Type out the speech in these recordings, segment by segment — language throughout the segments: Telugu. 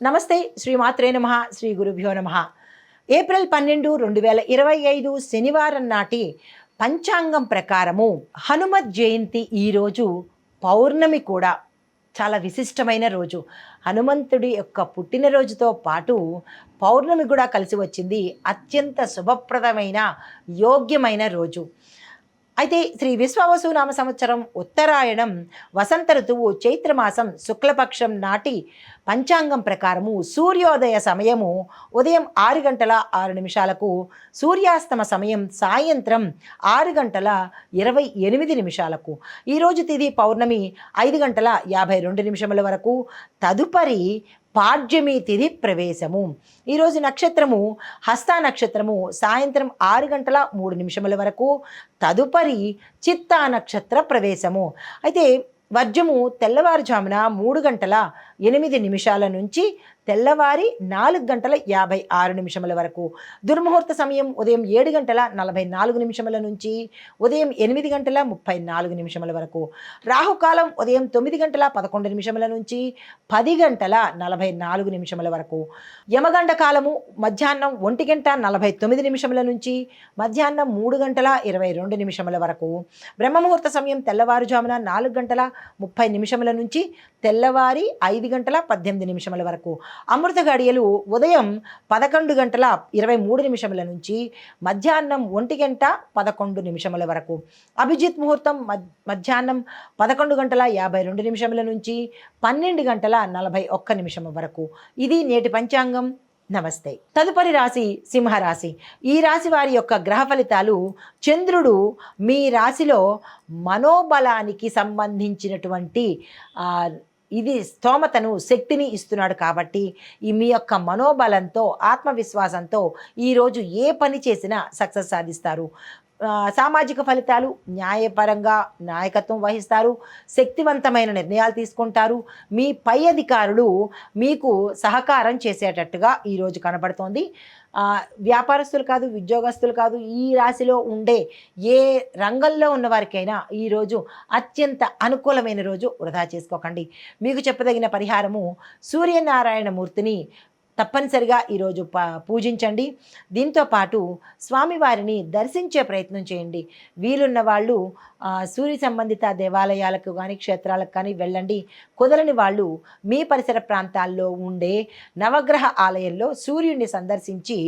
నమస్తే. శ్రీమాత్రే నమః. శ్రీ గురుభ్యో నమః. ఏప్రిల్ 12, 2025 శనివారం నాటి పంచాంగం ప్రకారము హనుమత్ జయంతి ఈరోజు పౌర్ణమి కూడా చాలా విశిష్టమైన రోజు. హనుమంతుడి యొక్క పుట్టినరోజుతో పాటు పౌర్ణమి కూడా కలిసి వచ్చింది. అత్యంత శుభప్రదమైన యోగ్యమైన రోజు. అయితే శ్రీ విశ్వావసు నామ సంవత్సరం ఉత్తరాయణం వసంత ఋతువు చైత్రమాసం శుక్లపక్షం నాటి పంచాంగం ప్రకారము సూర్యోదయ సమయము ఉదయం 6 గంటల 6 నిమిషాలకు, సూర్యాస్తమ సమయం సాయంత్రం 6 గంటల 28 నిమిషాలకు. ఈరోజు తిథి పౌర్ణమి 5 గంటల 52 నిమిషముల వరకు. తదుపరి పాడ్యమి తిథి ప్రవేశము. ఈరోజు నక్షత్రము హస్త నక్షత్రము సాయంత్రం 6 గంటల 3 నిమిషముల వరకు. తదుపరి చిత్తా నక్షత్ర ప్రవేశము. అయితే వర్జము తెల్లవారుజామున 3 గంటల 8 నిమిషాల నుంచి తెల్లవారి 4 గంటల 56 నిమిషముల వరకు. దుర్ముహూర్త సమయం ఉదయం 7 గంటల 44 నిమిషముల నుంచి ఉదయం 8 గంటల 34 నిమిషముల వరకు. రాహుకాలం ఉదయం 9 గంటల 11 నిమిషముల నుంచి 10 గంటల 44 నిమిషముల వరకు. యమగండ కాలము మధ్యాహ్నం 1 గంట 49 నిమిషముల నుంచి మధ్యాహ్నం 3 గంటల 22 నిమిషముల వరకు. బ్రహ్మముహూర్త సమయం తెల్లవారుజామున 4 గంటల 30 నిమిషముల నుంచి తెల్లవారి 5 గంటల 18 నిమిషముల వరకు. అమృత గడియలు ఉదయం 11 గంటల 23 నిమిషముల నుంచి మధ్యాహ్నం 1 గంట 11 నిమిషముల వరకు. అభిజిత్ ముహూర్తం మధ్యాహ్నం 11 గంటల 52 నిమిషముల నుంచి 12 గంటల 41 నిమిషముల వరకు. ఇది నేటి పంచాంగం. నమస్తే. తదుపరి రాశి సింహరాశి. ఈ రాశి వారి యొక్క గ్రహ ఫలితాలు. చంద్రుడు మీ రాశిలో మనోబలానికి సంబంధించినటువంటి ఇది స్తోమతను, శక్తిని ఇస్తున్నాడు. కాబట్టి ఈ మీ యొక్క మనోబలంతో, ఆత్మవిశ్వాసంతో ఈరోజు ఏ పని చేసినా సక్సెస్ సాధిస్తారు. సామాజిక ఫలితాలు. న్యాయపరంగా నాయకత్వం వహిస్తారు. శక్తివంతమైన నిర్ణయాలు తీసుకుంటారు. మీ పై అధికారులు మీకు సహకారం చేసేటట్టుగా ఈరోజు కనబడుతోంది. వ్యాపారస్తులు కాదు, ఉద్యోగస్తులు కాదు, ఈ రాశిలో ఉండే ఏ రంగంలో ఉన్నవారికైనా ఈరోజు అత్యంత అనుకూలమైన రోజు. వృధా చేసుకోకండి. మీకు చెప్పదగిన పరిహారము సూర్యనారాయణ మూర్తిని తప్పనిసరిగా ఈరోజు పూజించండి. దీంతోపాటు స్వామివారిని దర్శించే ప్రయత్నం చేయండి. వీలున్న వాళ్ళు సూర్య సంబంధిత దేవాలయాలకు కానీ క్షేత్రాలకు కానీ వెళ్ళండి. కుదరని వాళ్ళు మీ పరిసర ప్రాంతాల్లో ఉండే నవగ్రహ ఆలయంలో సూర్యుడిని సందర్శించి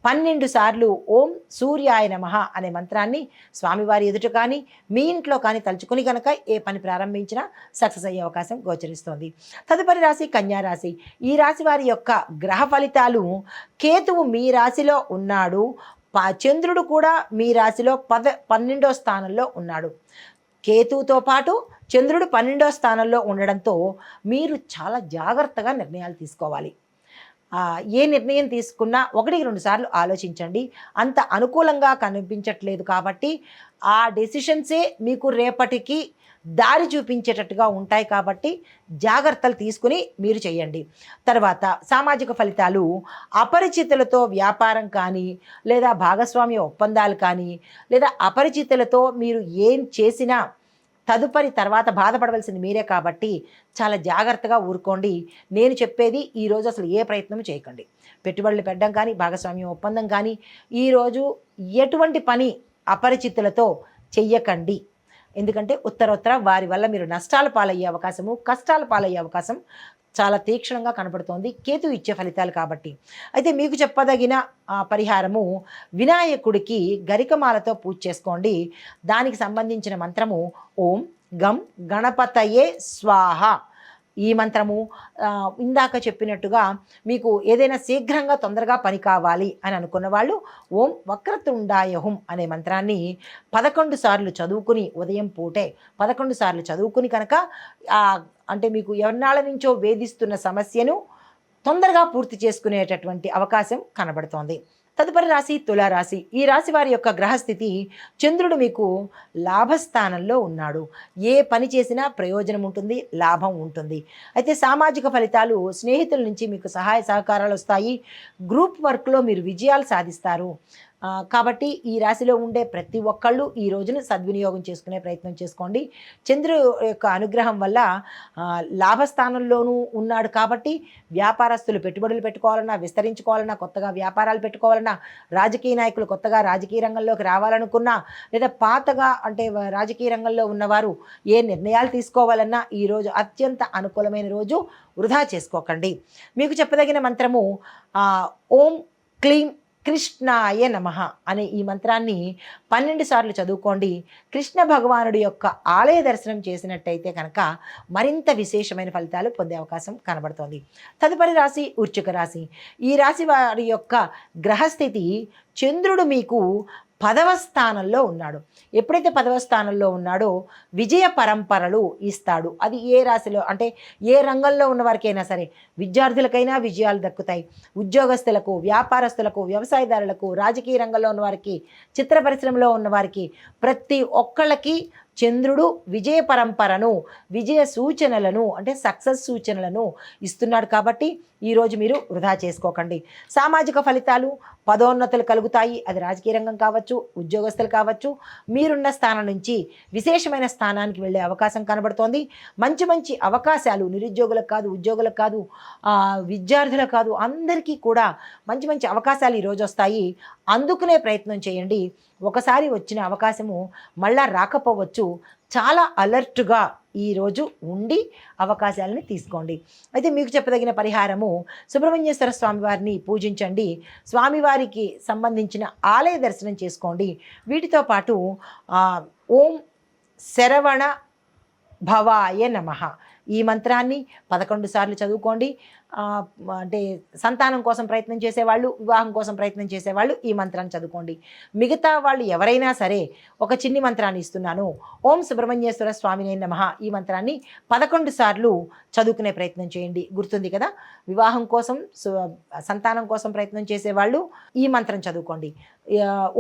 12 సార్లు ఓం సూర్యాయ నమః అనే మంత్రాన్ని స్వామివారి ఎదుట కానీ మీ ఇంట్లో కానీ తలుచుకుని కనుక ఏ పని ప్రారంభించినా సక్సెస్ అయ్యే అవకాశం గోచరిస్తోంది. తదుపరి రాశి కన్యారాశి. ఈ రాశి వారి యొక్క గ్రహ ఫలితాలు. కేతువు మీ రాశిలో ఉన్నాడు. చంద్రుడు కూడా మీ రాశిలో 12వ స్థానంలో ఉన్నాడు. కేతువుతో పాటు చంద్రుడు 12వ స్థానంలో ఉండడంతో మీరు చాలా జాగ్రత్తగా నిర్ణయాలు తీసుకోవాలి. ఏ నిర్ణయం తీసుకున్నా 1-2 సార్లు ఆలోచించండి. అంత అనుకూలంగా కనిపించట్లేదు కాబట్టి ఆ డెసిషన్సే మీకు రేపటికి దారి చూపించేటట్టుగా ఉంటాయి. కాబట్టి జాగ్రత్తలు తీసుకుని మీరు చేయండి. తర్వాత సామాజిక ఫలితాలు. అపరిచితులతో వ్యాపారం కానీ, లేదా భాగస్వామ్య ఒప్పందాలు కానీ, లేదా అపరిచితులతో మీరు ఏం చేసినా తదుపరి తర్వాత బాధపడవలసింది మీరే. కాబట్టి చాలా జాగ్రత్తగా ఊరుకోండి. నేను చెప్పేది ఈరోజు అసలు ఏ ప్రయత్నం చేయకండి. పెట్టుబడులు పెట్టడం కానీ, భాగస్వామ్యం ఒప్పందం కానీ ఈరోజు ఎటువంటి పని అపరిచితులతో చెయ్యకండి. ఎందుకంటే ఉత్తరోత్తర వారి వల్ల మీరు నష్టాల పాలయ్యే అవకాశము, కష్టాల పాలయ్యే అవకాశం చాలా తీక్షణంగా కనపడుతోంది. కేతు ఇచ్చే ఫలితాలు కాబట్టి. అయితే మీకు చెప్పదగిన పరిహారము వినాయకుడికి గరికమాలతో పూజ చేసుకోండి. దానికి సంబంధించిన మంత్రము ఓం గం గణపతయే స్వాహ. ఈ మంత్రము ఇందాక చెప్పినట్టుగా మీకు ఏదైనా శీఘ్రంగా తొందరగా పని కావాలి అని అనుకున్న వాళ్ళు ఓం వక్రతుండాయ హుం అనే మంత్రాన్ని 11 సార్లు చదువుకుని, ఉదయం పూటే 11 సార్లు చదువుకుని కనుక అంటే మీకు ఎన్నాళ్ళ నుంచో వేధిస్తున్న సమస్యను తొందరగా పూర్తి చేసుకునేటటువంటి అవకాశం కనబడుతోంది. తదుపరి రాశి తులారాశి. ఈ రాశి వారి యొక్క గ్రహస్థితి. చంద్రుడు మీకు లాభస్థానంలో ఉన్నాడు. ఏ పని చేసినా ప్రయోజనం ఉంటుంది, లాభం ఉంటుంది. అయితే సామాజిక ఫలితాలు. స్నేహితుల నుంచి మీకు సహాయ సహకారాలు వస్తాయి. గ్రూప్ వర్క్లో మీరు విజయాలు సాధిస్తారు. కాబట్టి ఈ రాశిలో ఉండే ప్రతి ఒక్కళ్ళు ఈ రోజును సద్వినియోగం చేసుకునే ప్రయత్నం చేసుకోండి. చంద్రుడు యొక్క అనుగ్రహం వల్ల లాభస్థానంలోనూ ఉన్నాడు కాబట్టి వ్యాపారస్తులు పెట్టుబడులు పెట్టుకోవాలన్నా, విస్తరించుకోవాలన్నా, కొత్తగా వ్యాపారాలు పెట్టుకోవాలన్నా, రాజకీయ నాయకులు కొత్తగా రాజకీయ రంగంలోకి రావాలనుకున్నా, లేదా పాతగా అంటే రాజకీయ రంగంలో ఉన్నవారు ఏ నిర్ణయాలు తీసుకోవాలన్నా ఈరోజు అత్యంత అనుకూలమైన రోజు. వృధా చేసుకోకండి. మీకు చెప్పదగిన మంత్రము ఓం క్లీం కృష్ణాయ నమః అనే ఈ మంత్రాన్ని 12 సార్లు చదువుకోండి. కృష్ణ భగవానుడి యొక్క ఆలయ దర్శనం చేసినట్టయితే కనుక మరింత విశేషమైన ఫలితాలు పొందే అవకాశం కనబడుతోంది. తదుపరి రాశి వృశ్చిక రాశి. ఈ రాశి వారి యొక్క గ్రహస్థితి చంద్రుడు మీకు 10వ స్థానంలో ఉన్నాడు. ఎప్పుడైతే 10వ స్థానంలో ఉన్నాడో విజయ పరంపరలు ఇస్తాడు. అది ఏ రాశిలో అంటే ఏ రంగంలో ఉన్నవారికైనా సరే, విద్యార్థులకైనా విజయాలు దక్కుతాయి. ఉద్యోగస్తులకు, వ్యాపారస్తులకు, వ్యవసాయదారులకు, రాజకీయ రంగంలో ఉన్నవారికి, చిత్ర పరిశ్రమలో ఉన్నవారికి, ప్రతి ఒక్కళ్ళకి చంద్రుడు విజయ పరంపరను, విజయ సూచనలను అంటే సక్సెస్ సూచనలను ఇస్తున్నాడు. కాబట్టి ఈరోజు మీరు వృధా చేసుకోకండి. సామాజిక ఫలితాలు, పదోన్నతులు కలుగుతాయి. అది రాజకీయ రంగం కావచ్చు, ఉద్యోగస్తులు కావచ్చు. మీరున్న స్థానం నుంచి విశేషమైన స్థానానికి వెళ్ళే అవకాశం కనబడుతోంది. మంచి మంచి అవకాశాలు నిరుద్యోగులకు కాదు, ఉద్యోగులకు కాదు, విద్యార్థులకు కాదు, అందరికీ కూడా మంచి మంచి అవకాశాలు ఈరోజు వస్తాయి. అందుకునే ప్రయత్నం చేయండి. ఒకసారి వచ్చిన అవకాశము మళ్ళా రాకపోవచ్చు. చాలా అలర్ట్గా ఈరోజు ఉండి అవకాశాలని తీసుకోండి. అయితే మీకు చెప్పదగిన పరిహారము, సుబ్రహ్మణ్యేశ్వర స్వామివారిని పూజించండి. స్వామివారికి సంబంధించిన ఆలయ దర్శనం చేసుకోండి. వీటితో పాటు ఓం శరవణ భవాయ నమః ఈ మంత్రాన్ని 11 సార్లు చదువుకోండి. అంటే సంతానం కోసం ప్రయత్నం చేసేవాళ్ళు, వివాహం కోసం ప్రయత్నం చేసేవాళ్ళు ఈ మంత్రాన్ని చదువుకోండి. మిగతా వాళ్ళు ఎవరైనా సరే ఒక చిన్ని మంత్రాన్ని ఇస్తున్నాను, ఓం సుబ్రహ్మణ్యేశ్వర స్వామినే నమః ఈ మంత్రాన్ని 11 సార్లు చదువుకునే ప్రయత్నం చేయండి. గుర్తుంది కదా? వివాహం కోసం, సంతానం కోసం ప్రయత్నం చేసేవాళ్ళు ఈ మంత్రం చదువుకోండి.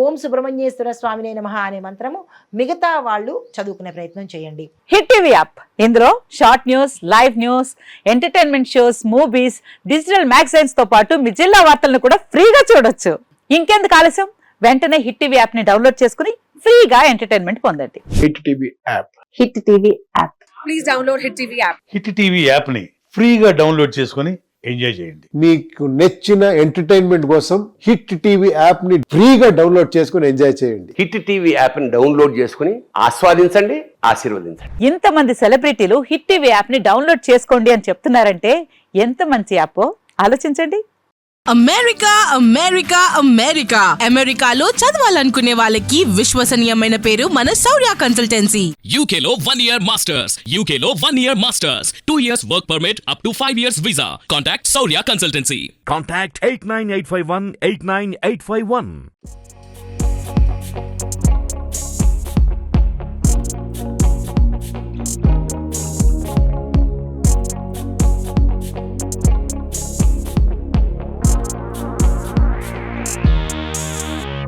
ఓం సుబ్రహ్మణ్యేశ్వర స్వామినే నమః అనే మంత్రము మిగతా వాళ్ళు చదువుకునే ప్రయత్నం చేయండి. హిట్ టీవీ యాప్, ఇందులో short news, live news, entertainment shows, movies, digital magazines తో పాటు మీ జిల్లా వార్తలను కూడా ఫ్రీగా చూడొచ్చు. ఇంకెందుకు ఆలస్యం, వెంటనే హిట్ టీవీ యాప్ ని డౌన్లోడ్ చేసుకుని ఫ్రీగా ఎంటర్టైన్మెంట్ పొందండి. Hit TV app. Hit TV app. Please download hit TV app. Hit TV app ని ఫ్రీగా డౌన్లోడ్ చేసుకొని ఎంజాయ్ చేయండి. మీకు నచ్చిన ఎంటర్టైన్మెంట్ కోసం హిట్ టీవీ యాప్ ని ఫ్రీగా డౌన్లోడ్ చేసుకొని ఎంజాయ్ చేయండి. హిట్ టీవీ యాప్ ని డౌన్లోడ్ చేసుకుని ఆస్వాదించండి, ఆశీర్వదించండి. ఇంతమంది సెలబ్రిటీలు హిట్ టీవీ యాప్ ని డౌన్లోడ్ చేసుకోండి అని చెప్తున్నారంటే ఎంత మంచి యాప్ ఆలోచించండి. అమెరికా అమెరికా అమెరికా అమెరికాలో చదవాలనుకునే వాళ్ళకి విశ్వసనీయమైన పేరు మన శౌర్య కన్సల్టెన్సీ. UK లో 1 year masters. UK లో 1 year masters. 2 years work permit up to 5 years visa. Contact Saurya Consultancy. Contact 89851 89851.